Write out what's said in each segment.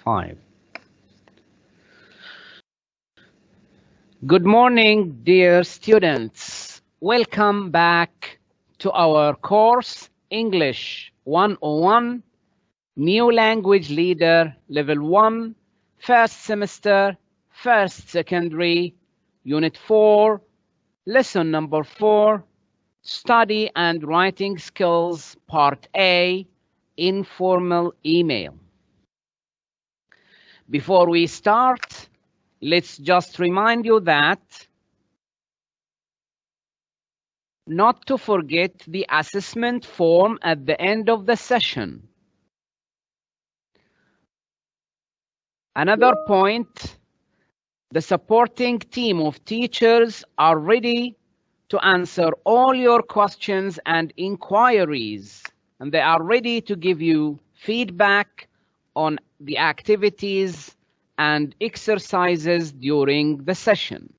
5. Good morning, dear students. Welcome back to our course, English 101, New Language Leader, Level 1, First Semester, First Secondary, Unit 4, Lesson number 4, Study and Writing Skills, Part A, Informal Email. Before we start, let's just remind you that not to forget the assessment form at the end of the session. Another point, the supporting team of teachers are ready to answer all your questions and inquiries, and they are ready to give you feedback on the activities and exercises during the session.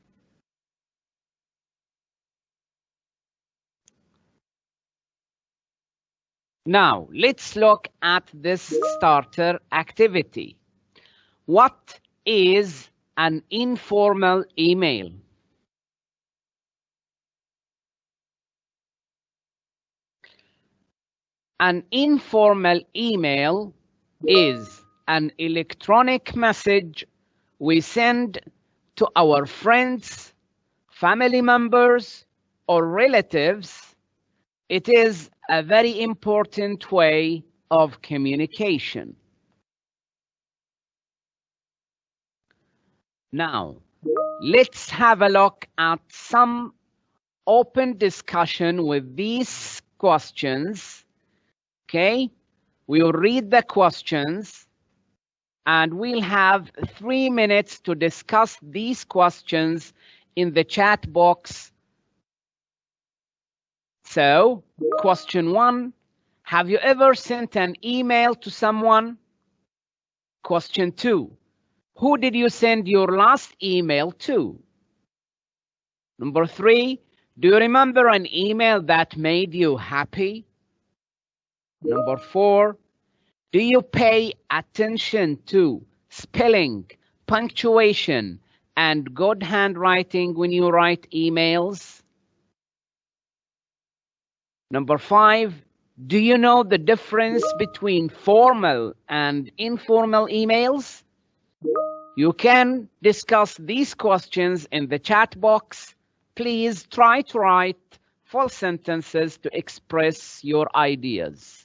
Now, let's look at this starter activity. What is an informal email? An informal email is an electronic message we send to our friends, family members, or relatives. It is a very important way of communication. Now, let's have a look at some open discussion with these questions. Okay, we'll read the questions and we'll have 3 minutes to discuss these questions in the chat box. So, question 1, have you ever sent an email to someone? Question 2, who did you send your last email to? Number 3, do you remember an email that made you happy? Number 4, do you pay attention to spelling, punctuation, and good handwriting when you write emails? Number 5, do you know the difference between formal and informal emails? You can discuss these questions in the chat box. Please try to write full sentences to express your ideas.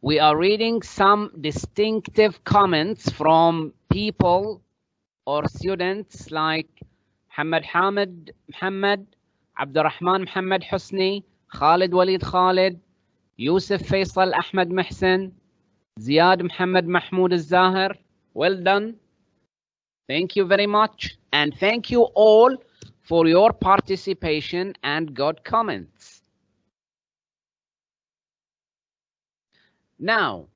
We are reading some distinctive comments from people or students like Muhammad Hamid Muhammad, Abdurrahman Muhammad Husni, Khalid Walid Khalid, Yusuf Faisal Ahmed Muhsin, Ziad Muhammad Mahmoud Al-Zahir. Well done. Thank you very much. And thank you all for your participation and good comments. Now,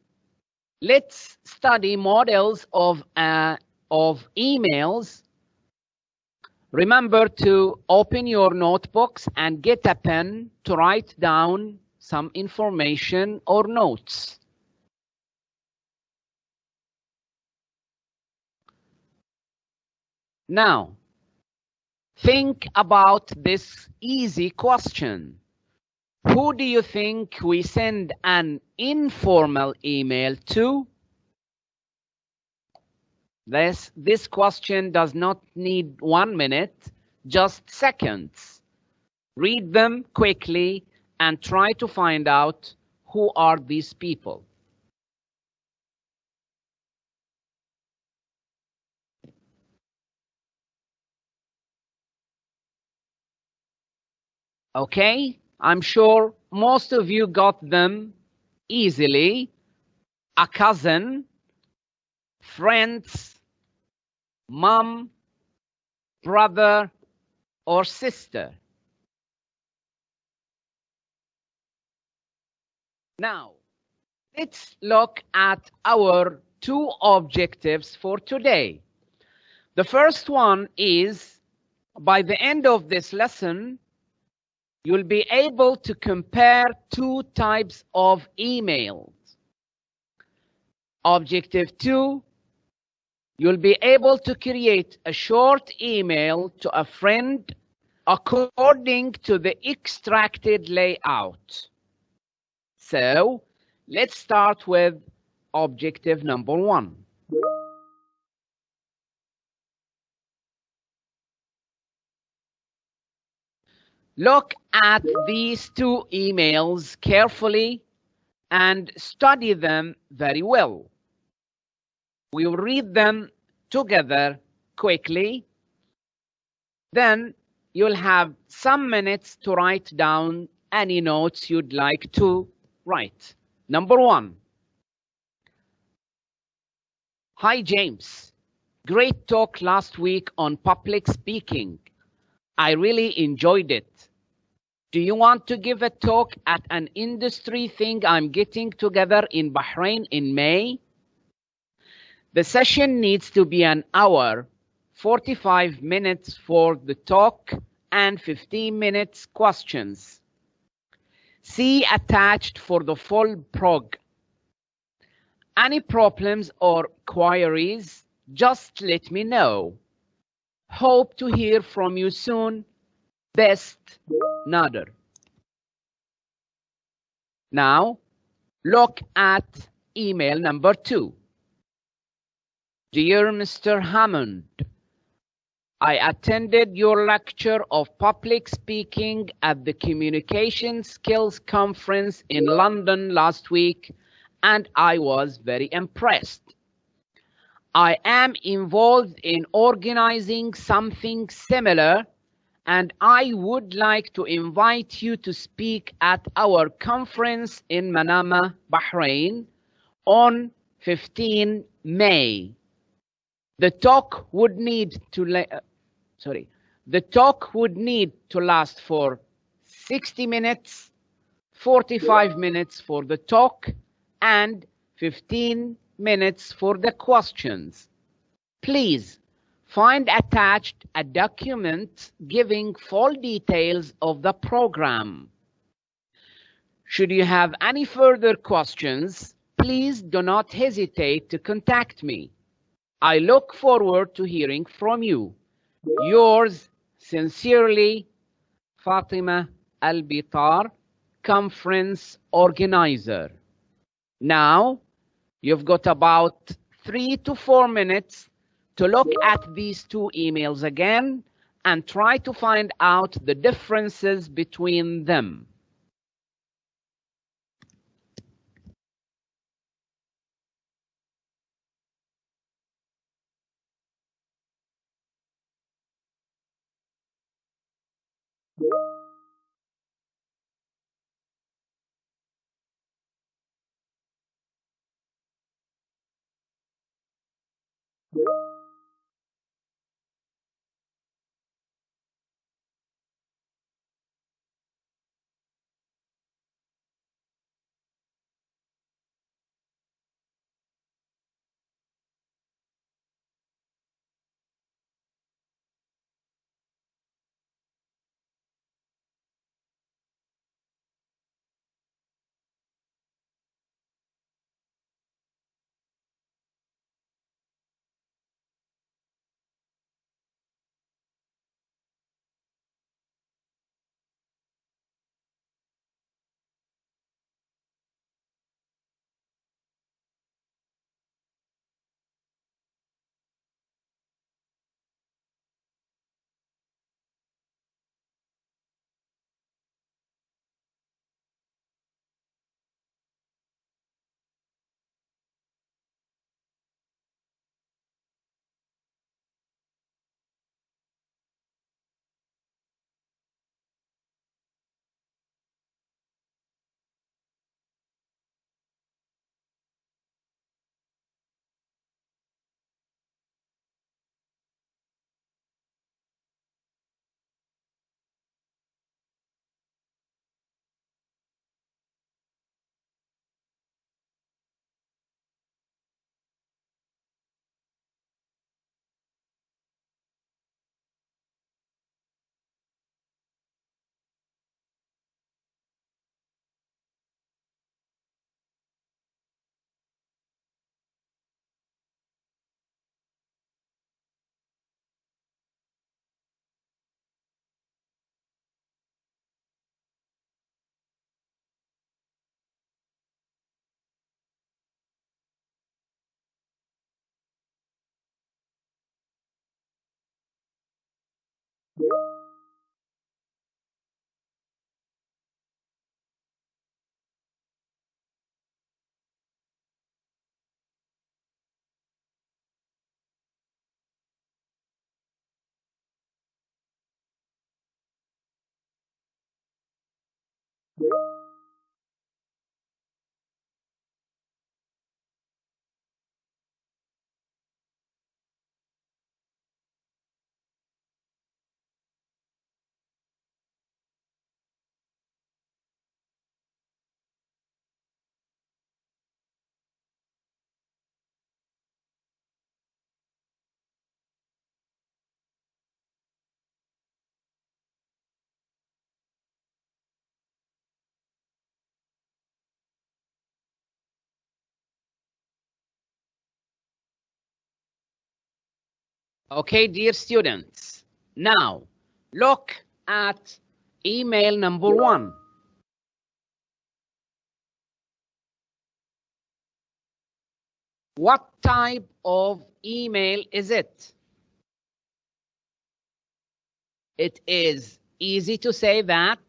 let's study models of emails. Remember to open your notebooks and get a pen to write down some information or notes. Now, think about this easy question. Who do you think we send an informal email to? This question does not need 1 minute, just seconds. Read them quickly and try to find out who are these people. Okay, I'm sure most of you got them easily. A cousin, friends, mom, brother, or sister. Now, let's look at our 2 objectives for today. The first one is, by the end of this lesson, you'll be able to compare 2 types of emails. Objective 2, you'll be able to create a short email to a friend according to the extracted layout. So, let's start with objective number 1. Look at these 2 emails carefully and study them very well. We will read them together quickly. Then you'll have some minutes to write down any notes you'd like to write. Number 1. Hi, James. Great talk last week on public speaking. I really enjoyed it. Do you want to give a talk at an industry thing I'm getting together in Bahrain in May? The session needs to be an hour, 45 minutes for the talk and 15 minutes questions. See attached for the full prog. Any problems or queries, just let me know. Hope to hear from you soon. Best, Nader. Now, look at email number 2. Dear Mr. Hammond, I attended your lecture of public speaking at the Communication Skills Conference in London last week, and I was very impressed. I am involved in organizing something similar, and I would like to invite you to speak at our conference in Manama, Bahrain on 15 May. The talk would need to last for 60 minutes, 45 minutes for the talk, and 15 minutes for the questions. Please find attached a document giving full details of the program. Should you have any further questions, please do not hesitate to contact me. I look forward to hearing from you. Yours sincerely, Fatima Al-Bitar, conference organizer. Now, you've got about 3 to 4 minutes to look at these two emails again and try to find out the differences between them. Okay, dear students, now look at email number 1. What type of email is it? It is easy to say that.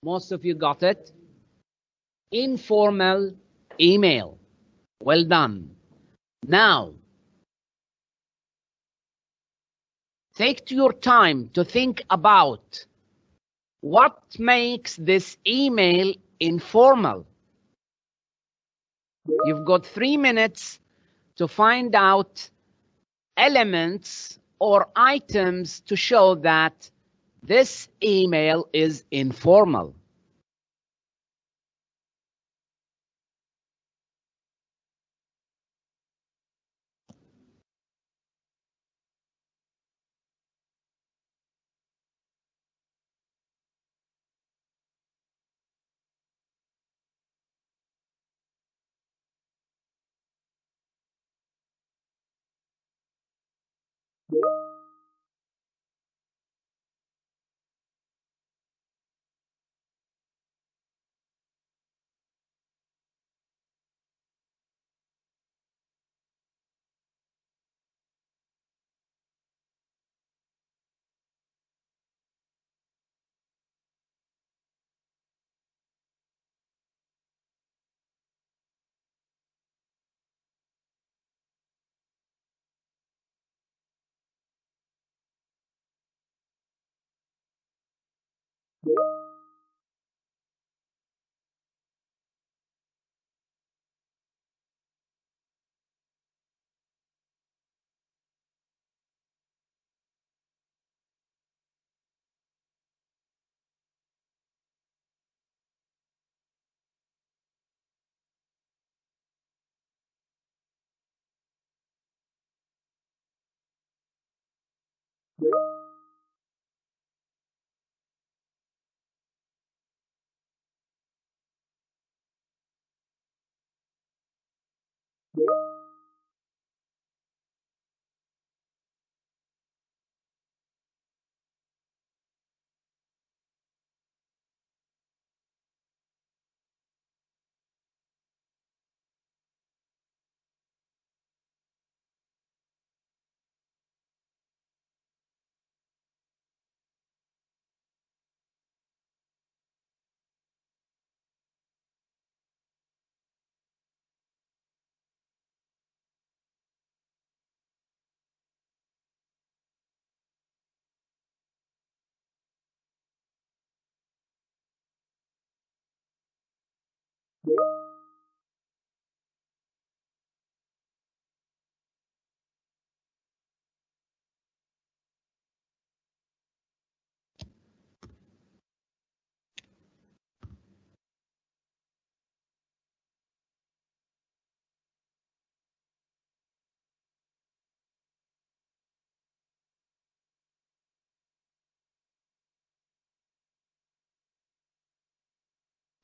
Most of you got it. Informal email. Well done. Now, take your time to think about what makes this email informal. You've got 3 minutes to find out elements or items to show that this email is informal.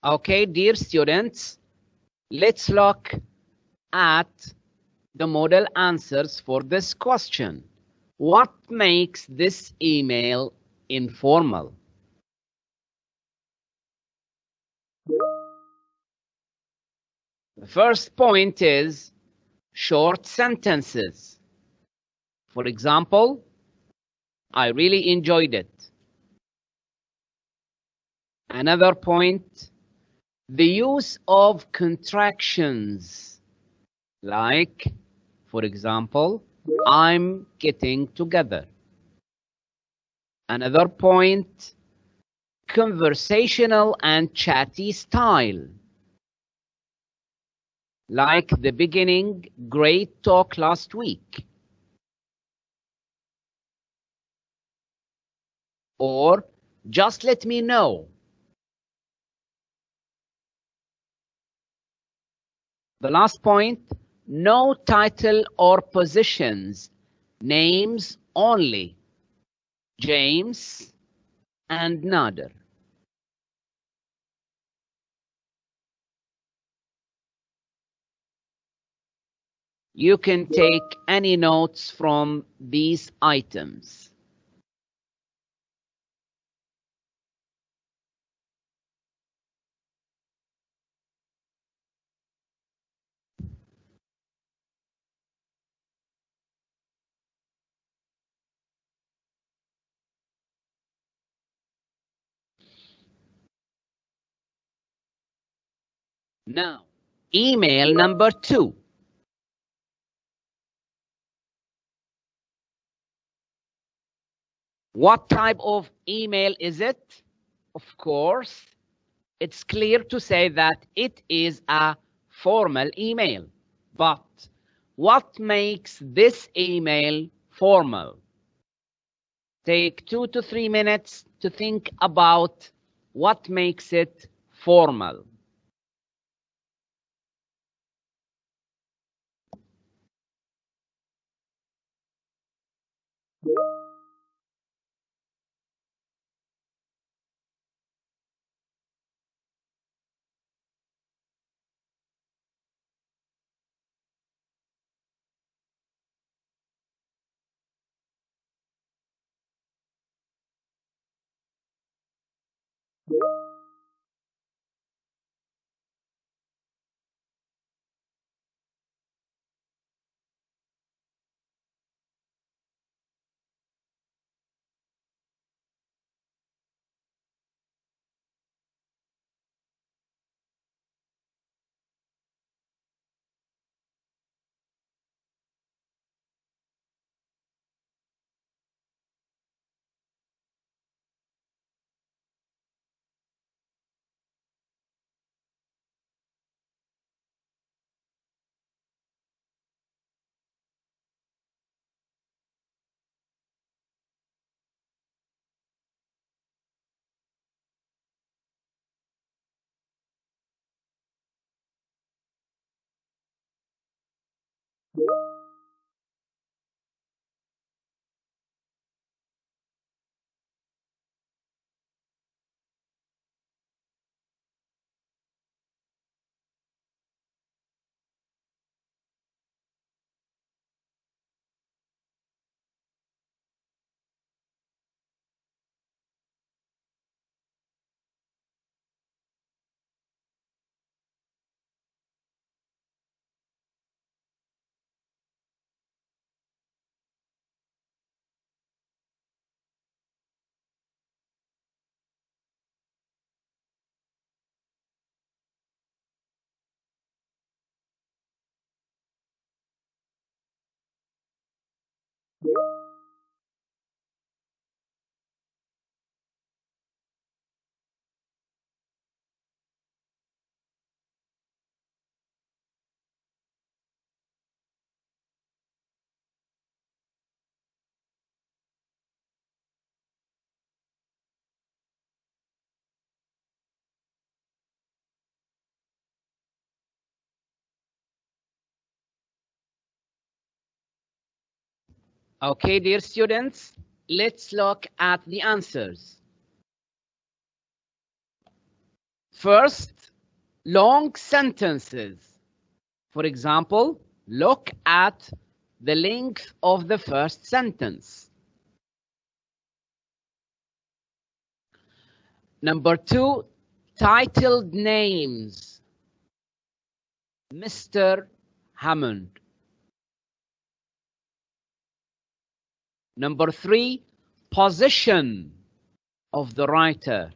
Okay, dear students, let's look at the model answers for this question. What makes this email informal? The first point is short sentences. For example, I really enjoyed it. Another point, the use of contractions, like, for example, I'm getting together. Another point, conversational and chatty style, like the beginning, great talk last week. Or just let me know. The last point, no title or positions, names only, James and Nader. You can take any notes from these items. Now, email number 2. What type of email is it? Of course, it's clear to say that it is a formal email. But what makes this email formal? Take 2 to 3 minutes to think about what makes it formal. Okay, dear students, let's look at the answers. First, long sentences. For example, look at the length of the first sentence. Number 2, titled names. Mr. Hammond. Number 3, position of the writer.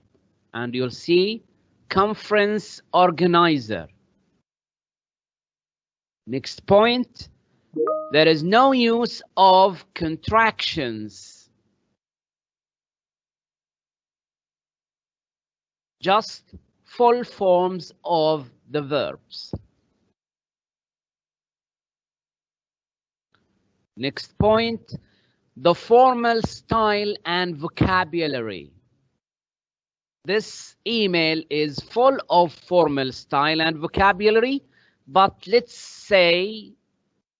And you'll see conference organizer. Next point, there is no use of contractions. Just full forms of the verbs. Next point, the formal style and vocabulary. This email is full of formal style and vocabulary, but let's say,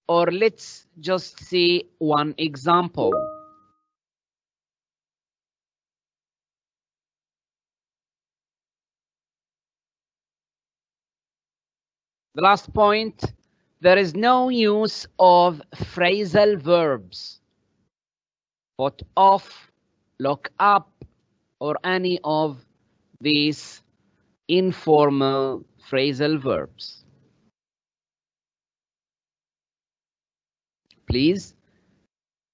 or let's just see one example. The last point, there is no use of phrasal verbs. Put off, look up, or any of these informal phrasal verbs. Please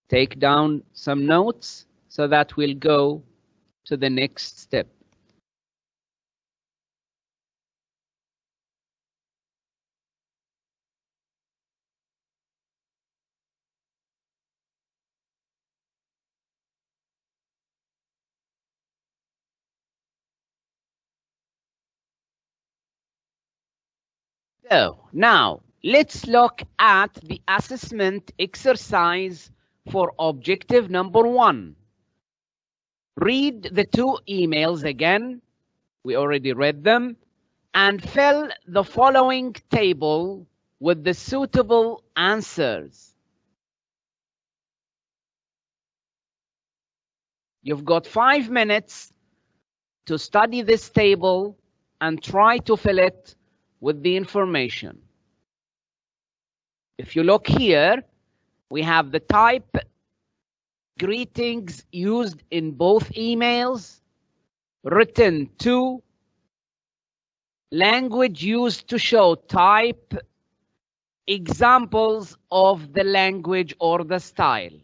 take down some notes so that we'll go to the next step. So now let's look at the assessment exercise for objective number 1. Read the 2 emails again. We already read them. And fill the following table with the suitable answers. You've got 5 minutes to study this table and try to fill it with the information. If you look here, we have the type, greetings used in both emails, written to, language used to show type, examples of the language or the style.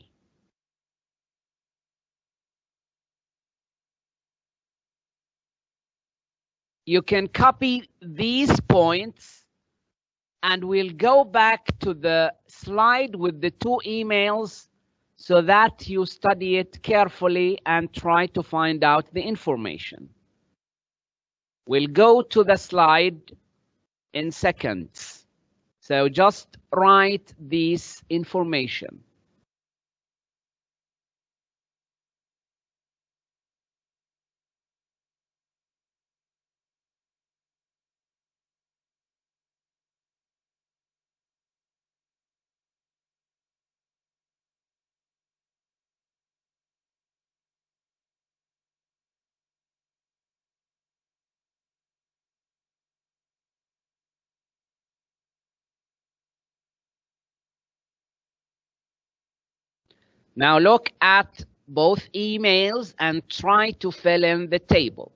You can copy these points and we'll go back to the slide with the 2 emails so that you study it carefully and try to find out the information. We'll go to the slide in seconds. So just write this information. Now look at both emails and try to fill in the table.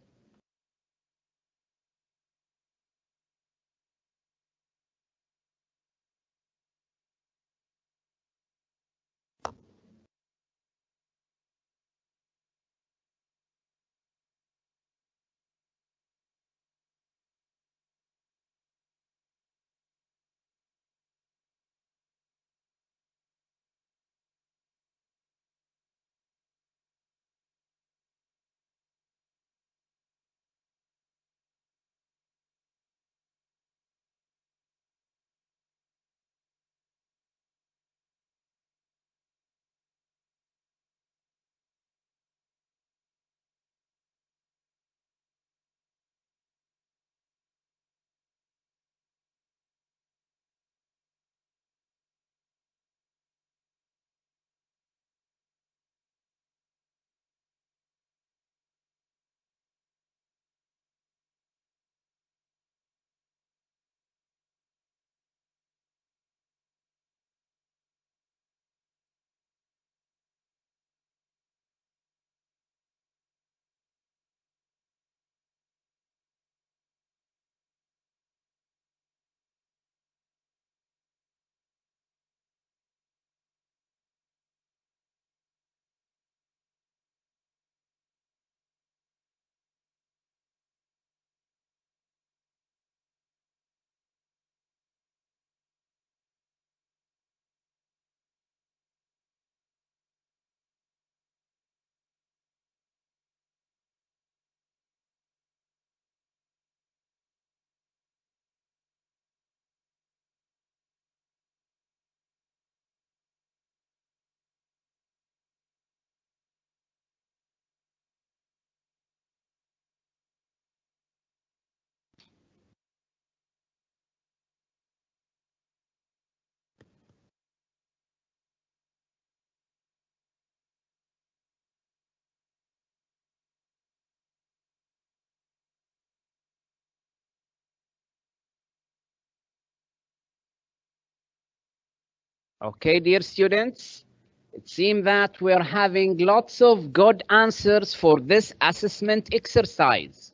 Okay, dear students, it seems that we're having lots of good answers for this assessment exercise.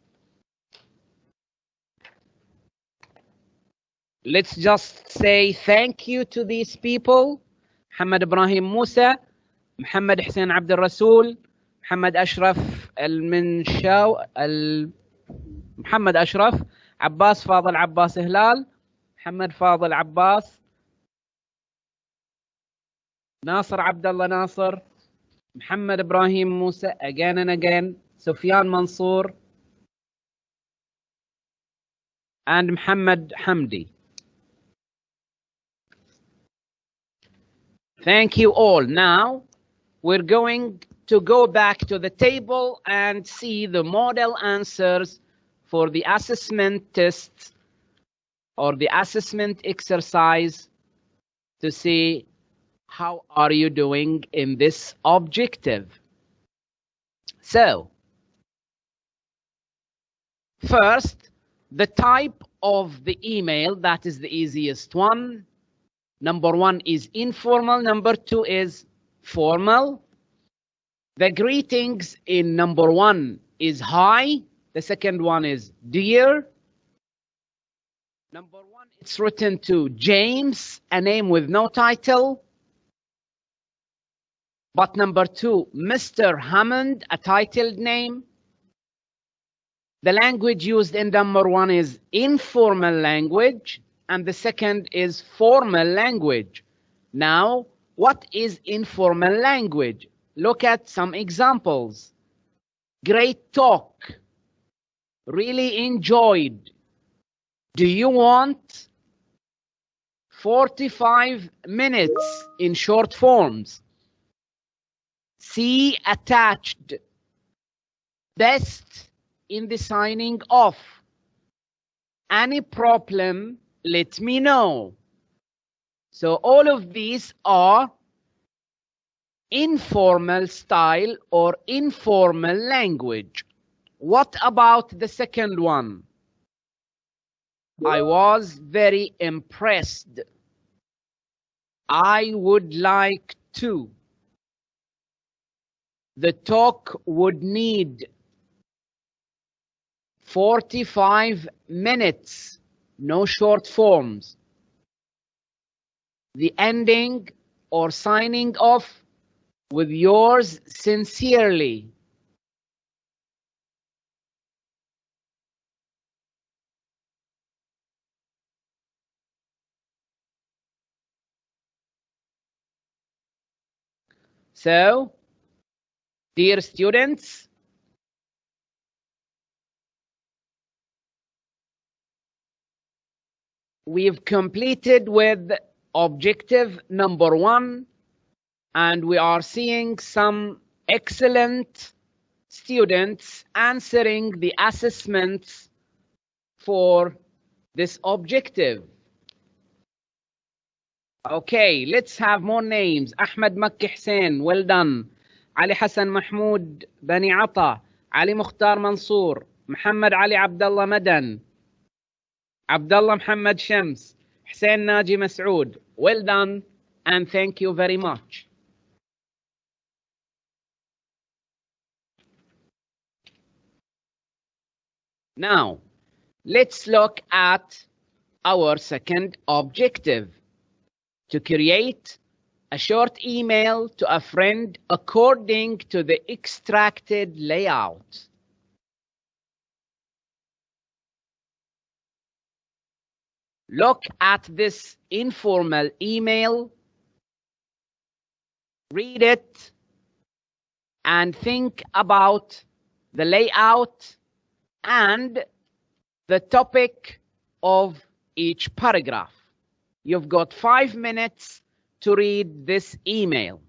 Let's just say thank you to these people: محمد إبراهيم موسى, محمد حسين عبد الرسول, محمد أشرف المنشاو, محمد أشرف, عباس فاضل عباس هلال, محمد فاضل عباس, ناصر عبد الله ناصر, محمد إبراهيم موسى, again and again, سفيان منصور, and Muhammad Hamdi. Thank you all. Now we're going to go back to the table and see the model answers for the assessment test or the assessment exercise to see how are you doing in this objective. So first, the type of the email, that is the easiest one. Number 1 is informal, number 2 is formal. The greetings in number 1 is hi, the second one is dear. Number 1, it's written to James, a name with no title. But number 2, Mr. Hammond, a titled name. The language used in number 1 is informal language, and the second is formal language. Now, what is informal language? Look at some examples. Great talk. Really enjoyed. Do you want? 45 minutes in short forms. See attached. Best in the signing off. Any problem, let me know. So all of these are informal style or informal language. What about the second one? I was very impressed. I would like to. the talk would need 45 minutes, no short forms. The ending or signing off with yours sincerely. So, dear students, we've completed with objective number 1, and we are seeing some excellent students answering the assessments for this objective. Okay, let's have more names. Ahmed Makki Hussein, well done. Ali Hassan Mahmoud Bani Ata, Ali Mukhtar Mansour, Muhammad Ali Abdullah Madan, Abdullah Muhammad Shams, Hussein Naji Masood, well done and thank you very much. Now, let's look at our second objective, to create a short email to a friend according to the extracted layout. Look at this informal email, read it, and think about the layout and the topic of each paragraph. You've got 5 minutes to read this email.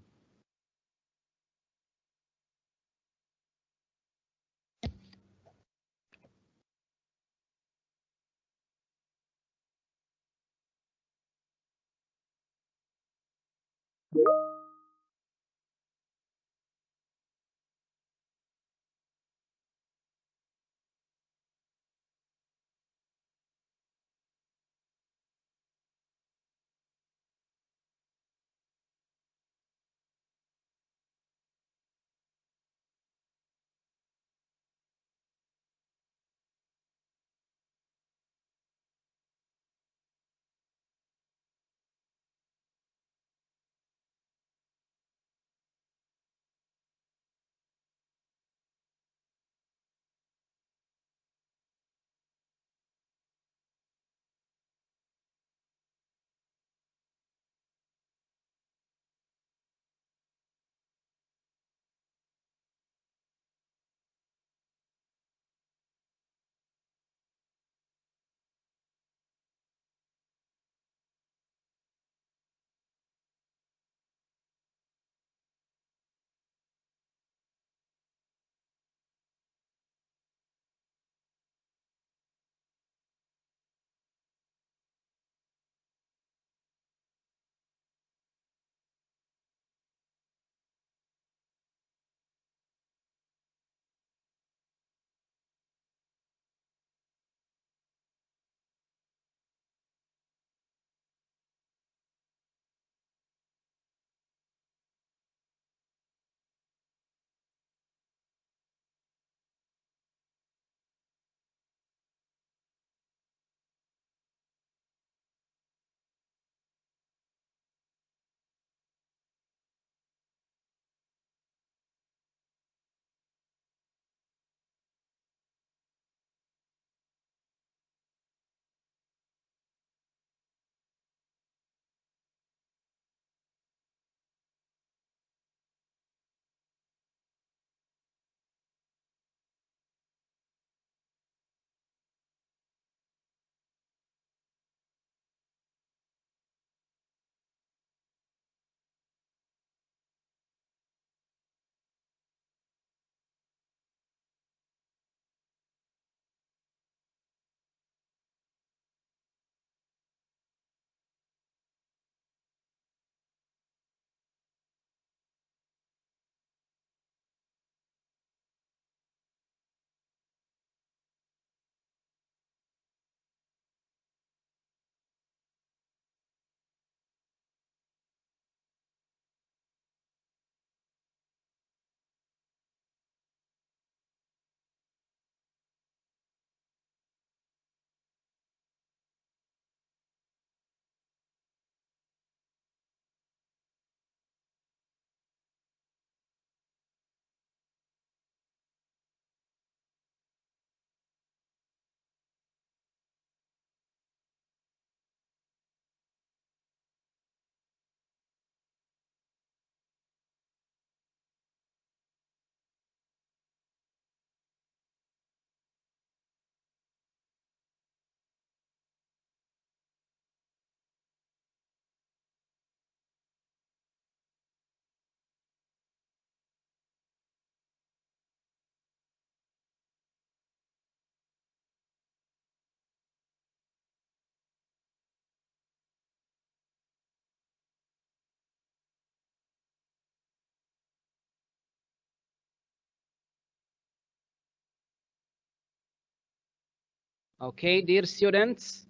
Okay, dear students,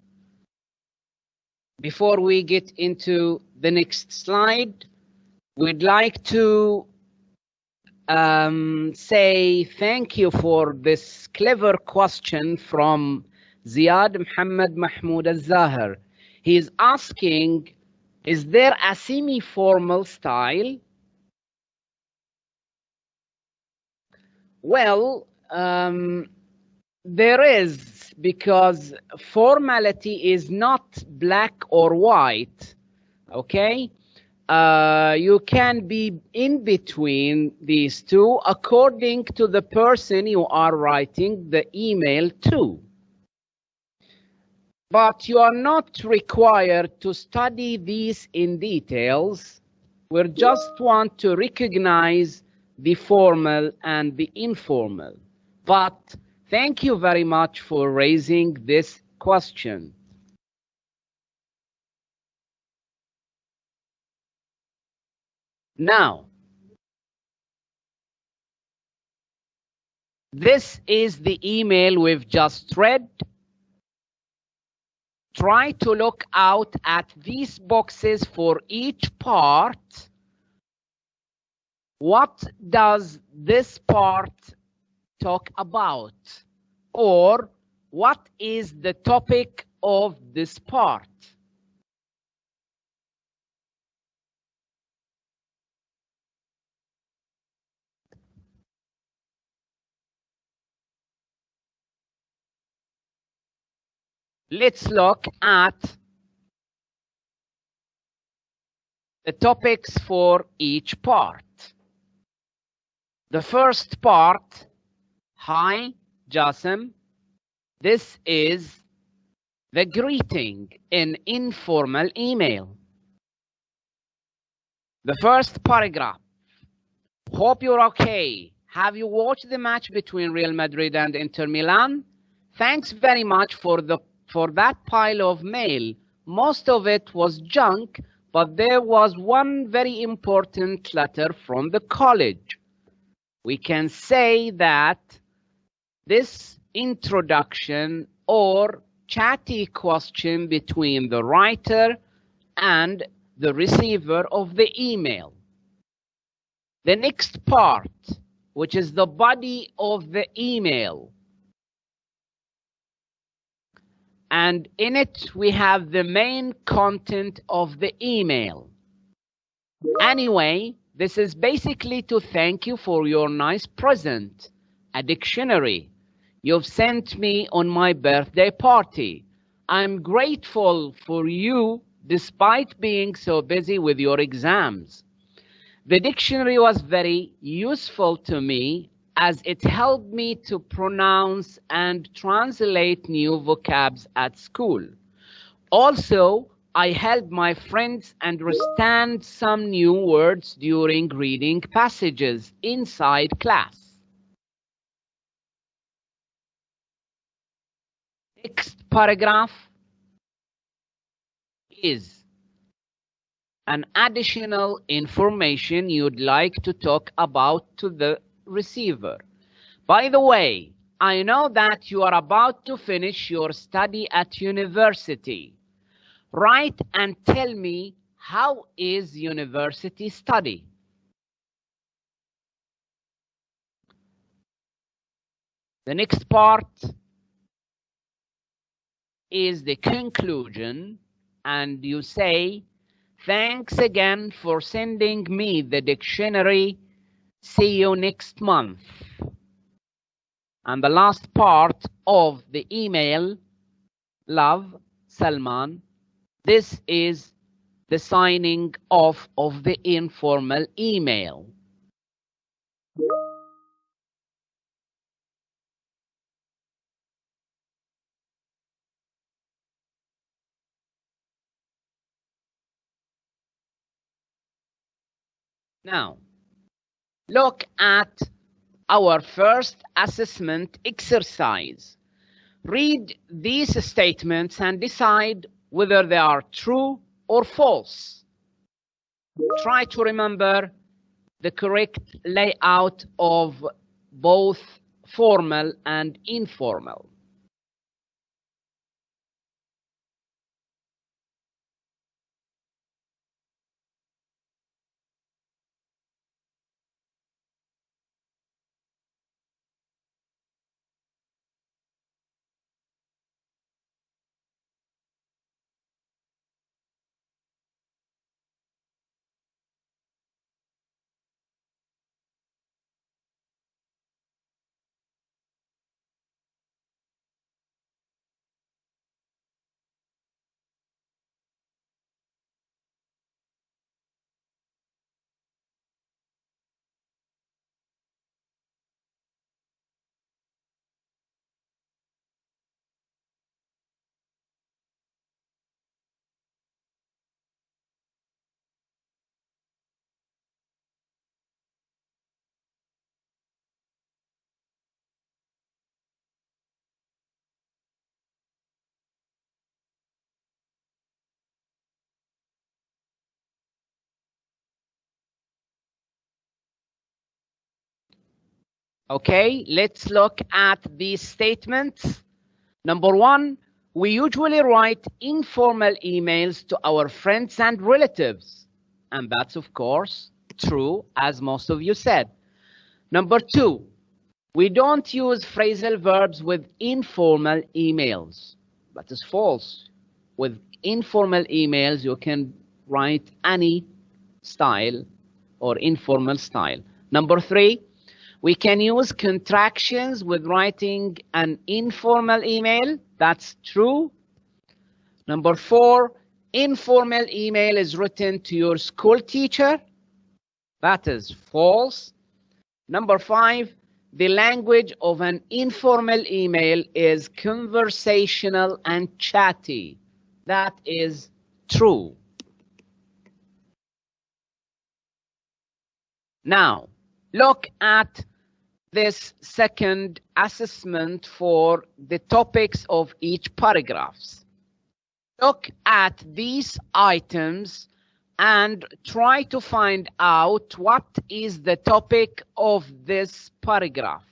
before we get into the next slide, we'd like to say thank you for this clever question from Ziad Muhammad Mahmoud Al-Zahir. He is asking, is there a semi-formal style? Well, there is, because formality is not black or white, okay? You can be in between these two according to the person you are writing the email to. But you are not required to study these in details. We just want to recognize the formal and the informal. But thank you very much for raising this question. Now, this is the email we've just read. Try to look out at these boxes for each part. What does this part talk about? Or what is the topic of this part? Let's look at the topics for each part. The first part, hi, Jasim. This is the greeting in informal email. The first paragraph, hope you're okay. Have you watched the match between Real Madrid and Inter Milan? Thanks very much for that pile of mail. Most of it was junk, but there was one very important letter from the college. We can say that this introduction or chatty question between the writer and the receiver of the email. The next part, which is the body of the email. And in it, we have the main content of the email. Anyway, this is basically to thank you for your nice present, a dictionary you've sent me on my birthday party. I'm grateful for you despite being so busy with your exams. The dictionary was very useful to me as it helped me to pronounce and translate new vocabs at school. Also, I helped my friends understand some new words during reading passages inside class. Next paragraph is an additional information you'd like to talk about to the receiver. By the way, I know that you are about to finish your study at university. Write and tell me, how is university study? The next part is the conclusion, and you say, thanks again for sending me the dictionary. See you next month. And the last part of the email, love, Salman. This is the signing off of the informal email. Now, look at our first assessment exercise. Read these statements and decide whether they are true or false. Try to remember the correct layout of both formal and informal. Okay, let's look at these statements. Number one, we usually write informal emails to our friends and relatives. And that's, of course, true, as most of you said. Number two, we don't use phrasal verbs with informal emails. That is false. With informal emails, you can write any style or informal style. Number three, we can use contractions with writing an informal email. That's true. Number four, informal email is written to your school teacher. That is false. Number five, the language of an informal email is conversational and chatty. That is true. Now, look at this second assessment for the topics of each paragraphs. Look at these items and try to find out what is the topic of this paragraph.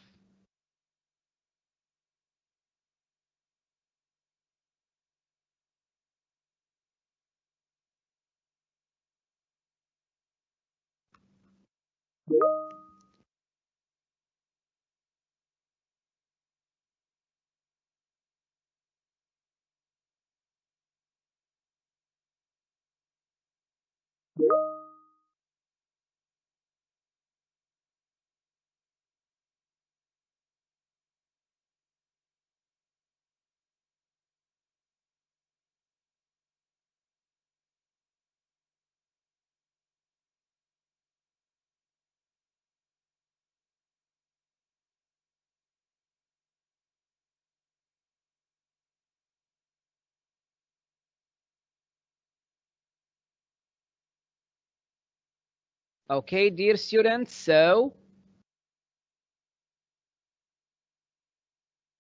Okay, dear students, so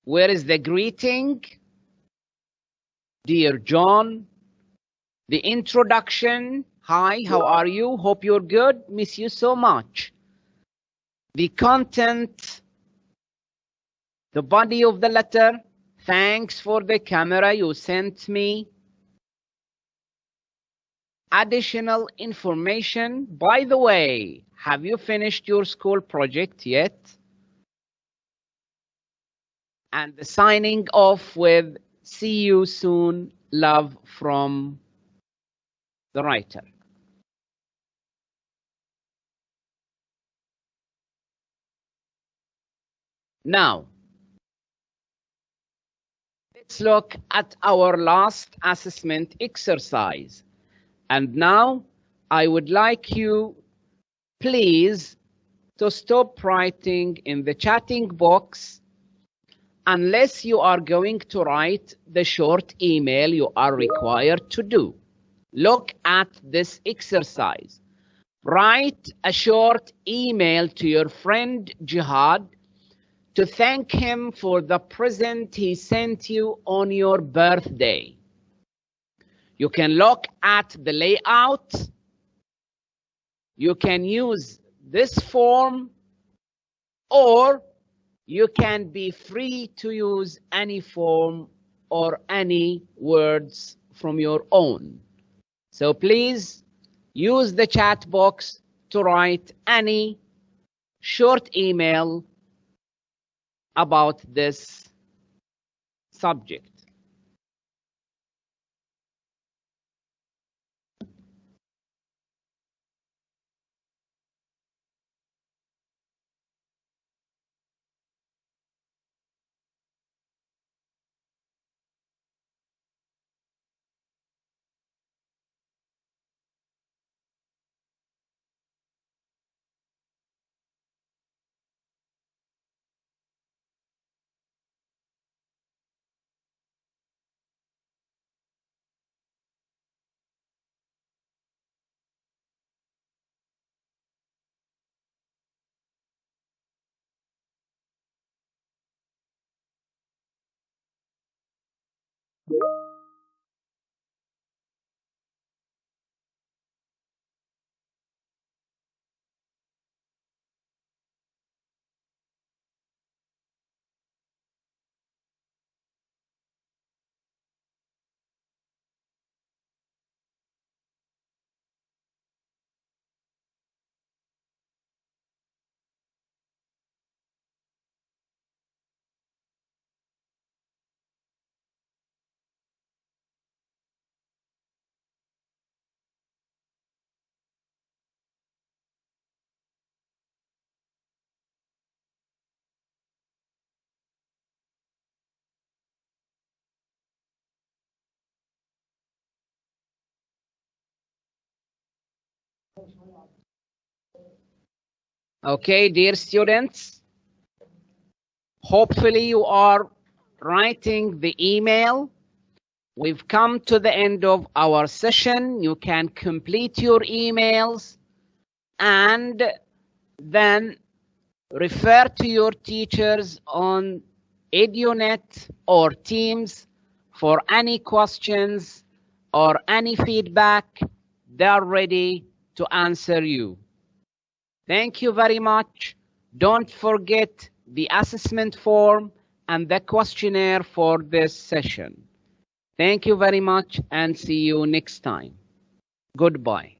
where is the greeting? Dear John. The introduction. Hi, how are you? Hope you're good. Miss you so much. The content. The body of the letter. Thanks for the camera you sent me. Additional information. By the way, have you finished your school project yet? And the signing off with see you soon, love from the writer. Now, let's look at our last assessment exercise. And now I would like you, please, to stop writing in the chatting box unless you are going to write the short email you are required to do. Look at this exercise. Write a short email to your friend Jihad to thank him for the present he sent you on your birthday. You can look at the layout. You can use this form, or you can be free to use any form or any words from your own. So please use the chat box to write any short email about this subject. Okay, dear students, hopefully you are writing the email. We've come to the end of our session. You can complete your emails and then refer to your teachers on EduNet or Teams for any questions or any feedback. They're ready to answer you. Thank you very much. Don't forget the assessment form and the questionnaire for this session. Thank you very much and see you next time. Goodbye.